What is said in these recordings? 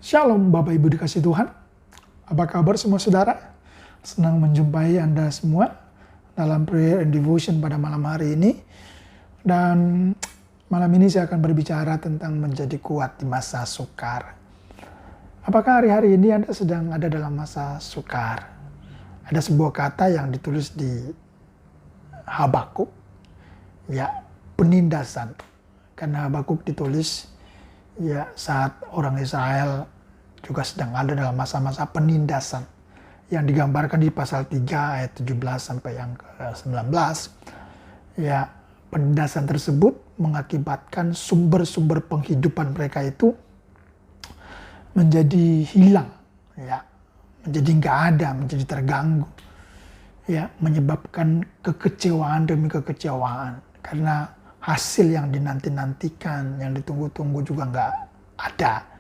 Shalom Bapak Ibu dikasih Tuhan. Apa kabar semua saudara? Senang menjumpai Anda semua dalam prayer and devotion pada malam hari ini. Dan malam ini saya akan berbicara tentang menjadi kuat di masa sukar. Apakah hari-hari ini Anda sedang ada dalam masa sukar? Ada sebuah kata yang ditulis di Habakuk, ya, penindasan. Karena Habakuk ditulis ya saat orang Israel juga sedang ada dalam masa-masa penindasan yang digambarkan di pasal 3 ayat 17 sampai yang ke-19. Ya, penindasan tersebut mengakibatkan sumber-sumber penghidupan mereka itu menjadi hilang, ya, menjadi nggak ada, menjadi terganggu, ya, menyebabkan kekecewaan demi kekecewaan karena hasil yang dinanti-nantikan, yang ditunggu-tunggu juga nggak ada.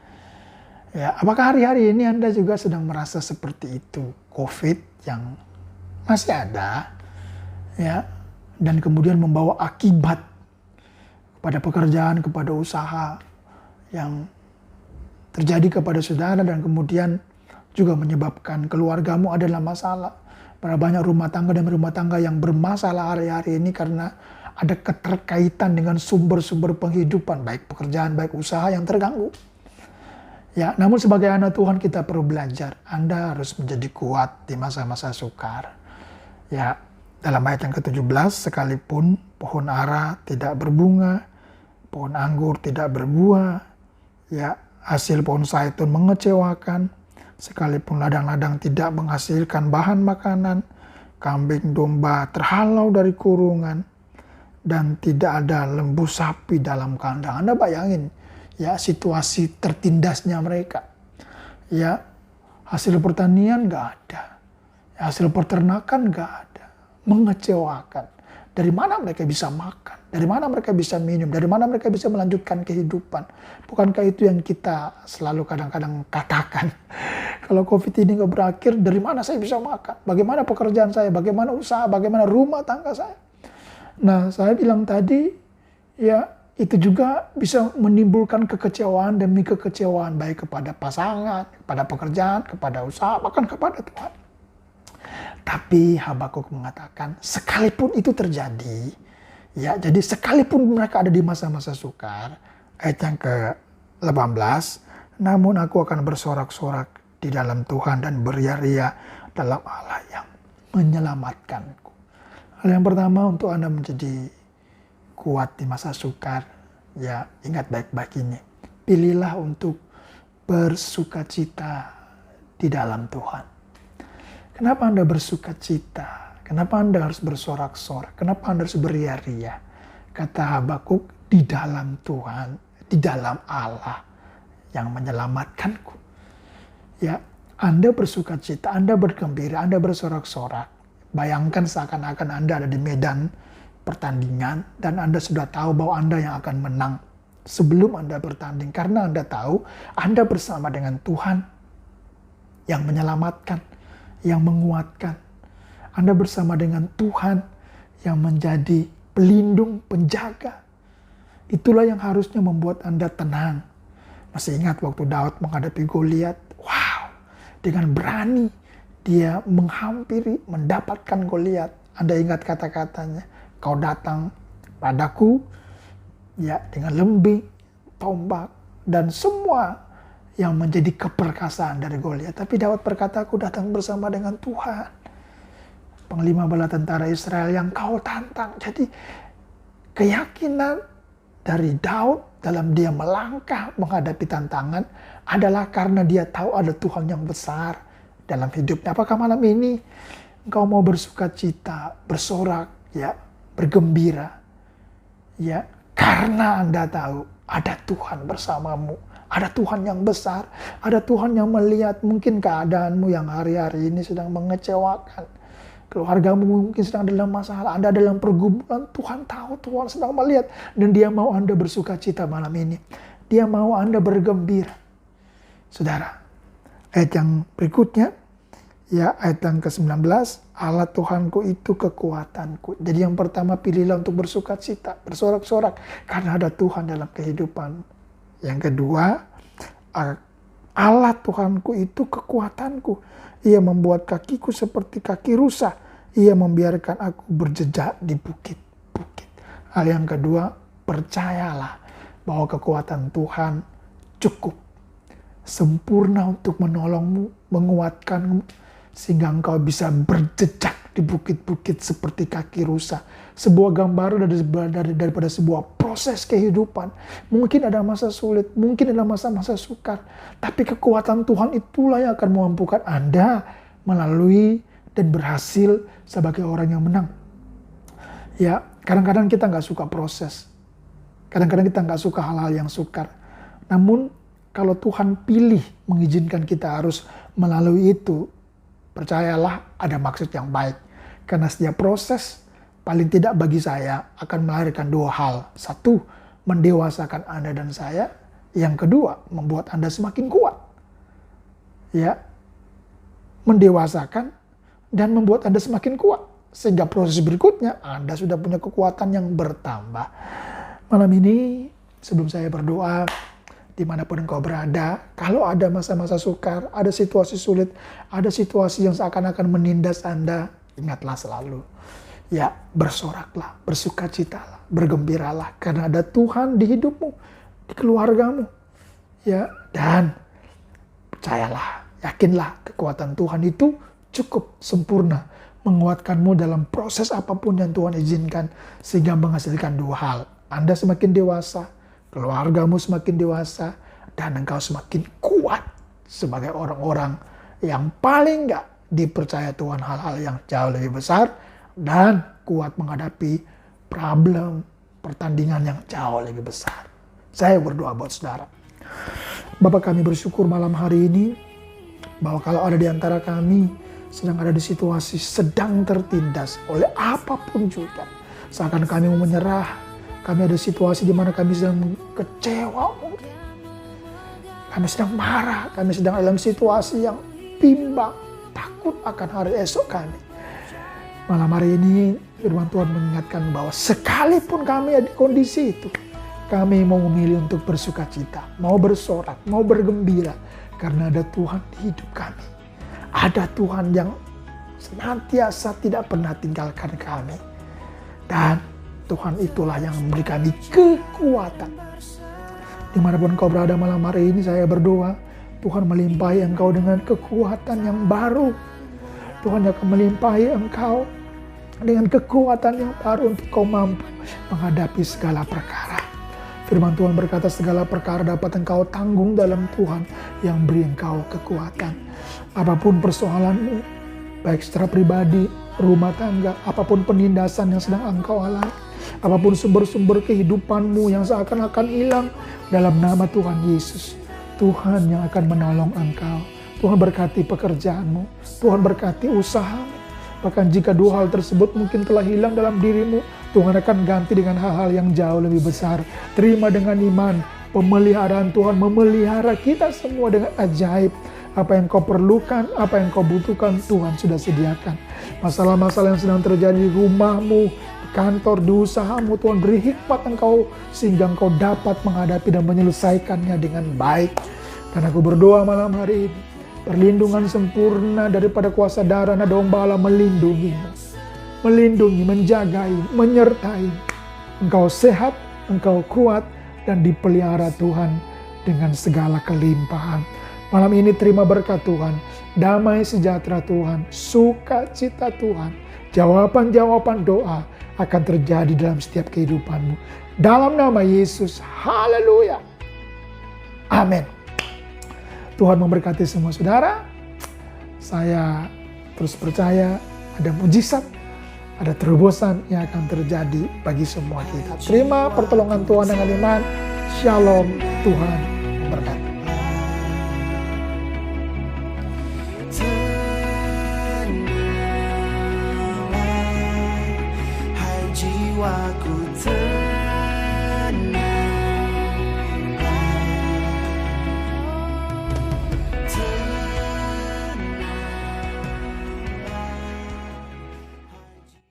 Ya, apakah hari-hari ini Anda juga sedang merasa seperti itu? COVID yang masih ada, ya, dan kemudian membawa akibat kepada pekerjaan, kepada usaha yang terjadi kepada saudara, dan kemudian juga menyebabkan keluargamu ada dalam masalah. Berapa banyak rumah tangga dan rumah tangga yang bermasalah hari-hari ini karena ada keterkaitan dengan sumber-sumber penghidupan, baik pekerjaan, baik usaha yang terganggu. Ya, namun sebagai anak Tuhan kita perlu belajar. Anda harus menjadi kuat di masa-masa sukar. Ya, dalam ayat yang ke-17, sekalipun pohon ara tidak berbunga, pohon anggur tidak berbuah, ya, hasil pohon zaitun mengecewakan, sekalipun ladang-ladang tidak menghasilkan bahan makanan, kambing domba terhalau dari kurungan, dan tidak ada lembu sapi dalam kandang. Anda bayangin, ya, situasi tertindasnya mereka. Ya, hasil pertanian nggak ada, ya, hasil peternakan nggak ada, mengecewakan. Dari mana mereka bisa makan? Dari mana mereka bisa minum? Dari mana mereka bisa melanjutkan kehidupan? Bukankah itu yang kita selalu kadang-kadang katakan? Kalau COVID ini nggak berakhir, dari mana saya bisa makan? Bagaimana pekerjaan saya? Bagaimana usaha? Bagaimana rumah tangga saya? Nah, saya bilang tadi, ya, itu juga bisa menimbulkan kekecewaan demi kekecewaan, baik kepada pasangan, kepada pekerjaan, kepada usaha, bahkan kepada Tuhan. Tapi Habakuk mengatakan, sekalipun itu terjadi, ya, jadi sekalipun mereka ada di masa-masa sukar, ayat yang ke-18, namun aku akan bersorak-sorak di dalam Tuhan dan beria-ria dalam Allah yang menyelamatkanku. Hal yang pertama untuk Anda menjadi kuat di masa sukar, ya, ingat baik-baik ini. Pilihlah untuk bersukacita di dalam Tuhan. Kenapa Anda bersukacita? Kenapa Anda harus bersorak-sorak? Kenapa Anda harus beria-ria? Kata Habakuk, di dalam Tuhan, di dalam Allah yang menyelamatkanku. Ya, Anda bersukacita, Anda bergembira, Anda bersorak-sorak. Bayangkan seakan-akan Anda ada di medan pertandingan dan Anda sudah tahu bahwa Anda yang akan menang sebelum Anda bertanding. Karena Anda tahu Anda bersama dengan Tuhan yang menyelamatkan, yang menguatkan. Anda bersama dengan Tuhan yang menjadi pelindung, penjaga. Itulah yang harusnya membuat Anda tenang. Masih ingat waktu Daud menghadapi Goliat? Wow, dengan berani dia menghampiri, mendapatkan Goliat. Anda ingat kata-katanya, kau datang padaku, ya, dengan lembing, tombak, dan semua yang menjadi keperkasaan dari Goliat. Tapi Daud berkata, aku datang bersama dengan Tuhan, panglima bala tentara Israel yang kau tantang. Jadi keyakinan dari Daud dalam dia melangkah menghadapi tantangan adalah karena dia tahu ada Tuhan yang besar dalam hidupnya. Apakah malam ini engkau mau bersukacita, bersorak, ya, bergembira, ya, karena Anda tahu ada Tuhan bersamamu, ada Tuhan yang besar, ada Tuhan yang melihat mungkin keadaanmu yang hari-hari ini sedang mengecewakan, keluargamu mungkin sedang dalam masalah, Anda dalam pergumulan. Tuhan tahu, Tuhan sedang melihat, dan Dia mau Anda bersukacita malam ini. Dia mau Anda bergembira. Saudara, ayat yang berikutnya, ya, ayat yang ke-19, Allah Tuhanku itu kekuatanku. Jadi yang pertama, pilihlah untuk bersukacita, bersorak-sorak, karena ada Tuhan dalam kehidupan. Yang kedua, Allah Tuhanku itu kekuatanku. Ia membuat kakiku seperti kaki rusa. Ia membiarkan aku berjejak di bukit-bukit. Hal yang kedua, percayalah bahwa kekuatan Tuhan cukup sempurna untuk menolongmu, menguatkanmu, sehingga engkau bisa berjejak di bukit-bukit seperti kaki rusa. Sebuah gambaran daripada sebuah proses kehidupan. Mungkin ada masa sulit, mungkin ada masa-masa sukar. Tapi kekuatan Tuhan itulah yang akan memampukan Anda melalui dan berhasil sebagai orang yang menang. Ya, kadang-kadang kita nggak suka proses. Kadang-kadang kita nggak suka hal-hal yang sukar. Namun, kalau Tuhan pilih mengizinkan kita harus melalui itu, percayalah ada maksud yang baik. Karena setiap proses, paling tidak bagi saya, akan melahirkan dua hal. Satu, mendewasakan Anda dan saya. Yang kedua, membuat Anda semakin kuat. Ya, mendewasakan dan membuat Anda semakin kuat. Sehingga proses berikutnya, Anda sudah punya kekuatan yang bertambah. Malam ini, sebelum saya berdoa, dimanapun engkau berada, kalau ada masa-masa sukar, ada situasi sulit, ada situasi yang seakan-akan menindas Anda, ingatlah selalu. Ya, bersoraklah, bersukacitalah, bergembiralah, karena ada Tuhan di hidupmu, di keluargamu. Ya, dan percayalah, yakinlah kekuatan Tuhan itu cukup sempurna menguatkanmu dalam proses apapun yang Tuhan izinkan, sehingga menghasilkan dua hal. Anda semakin dewasa, keluargamu semakin dewasa, dan engkau semakin kuat sebagai orang-orang yang paling enggak dipercaya Tuhan hal-hal yang jauh lebih besar dan kuat menghadapi problem pertandingan yang jauh lebih besar. Saya berdoa buat saudara. Bapak, kami bersyukur malam hari ini bahwa kalau ada di antara kami sedang ada di situasi sedang tertindas oleh apapun juga, seakan kami mau menyerah, kami ada situasi di mana kami sedang kecewa, kami sedang marah, kami sedang dalam situasi yang bimbang, takut akan hari esok kami. Malam hari ini firman Tuhan mengingatkan bahwa sekalipun kami ada di kondisi itu, kami mau memilih untuk bersukacita, mau bersorak, mau bergembira, karena ada Tuhan di hidup kami. Ada Tuhan yang senantiasa tidak pernah tinggalkan kami. Dan Tuhan itulah yang memberi kami kekuatan. Dimanapun engkau berada malam hari ini, saya berdoa, Tuhan melimpahi engkau dengan kekuatan yang baru. Tuhan akan melimpahi engkau dengan kekuatan yang baru untuk kau mampu menghadapi segala perkara. Firman Tuhan berkata, segala perkara dapat engkau tanggung dalam Tuhan yang beri engkau kekuatan. Apapun persoalanmu, baik secara pribadi, rumah tangga, apapun penindasan yang sedang engkau alami, apapun sumber-sumber kehidupanmu yang seakan-akan hilang, dalam nama Tuhan Yesus, Tuhan yang akan menolong engkau. Tuhan berkati pekerjaanmu, Tuhan berkati usahamu. Bahkan jika dua hal tersebut mungkin telah hilang dalam dirimu, Tuhan akan ganti dengan hal-hal yang jauh lebih besar. Terima dengan iman, pemeliharaan Tuhan memelihara kita semua dengan ajaib. Apa yang kau perlukan, apa yang kau butuhkan, Tuhan sudah sediakan. Masalah-masalah yang sedang terjadi di rumahmu, di kantor, di usahamu, Tuhan beri hikmat engkau sehingga engkau dapat menghadapi dan menyelesaikannya dengan baik. Dan aku berdoa malam hari ini, perlindungan sempurna daripada kuasa darah nada domba Allah melindungimu, melindungi, menjagai, menyertai. Engkau sehat, engkau kuat, dan dipelihara Tuhan dengan segala kelimpahan. Malam ini terima berkat Tuhan, damai sejahtera Tuhan, sukacita Tuhan, jawaban-jawaban doa akan terjadi dalam setiap kehidupanmu. Dalam nama Yesus, haleluya. Amin. Tuhan memberkati semua saudara. Saya terus percaya ada mujizat, ada terobosan yang akan terjadi bagi semua kita. Terima pertolongan Tuhan dengan iman. Shalom, Tuhan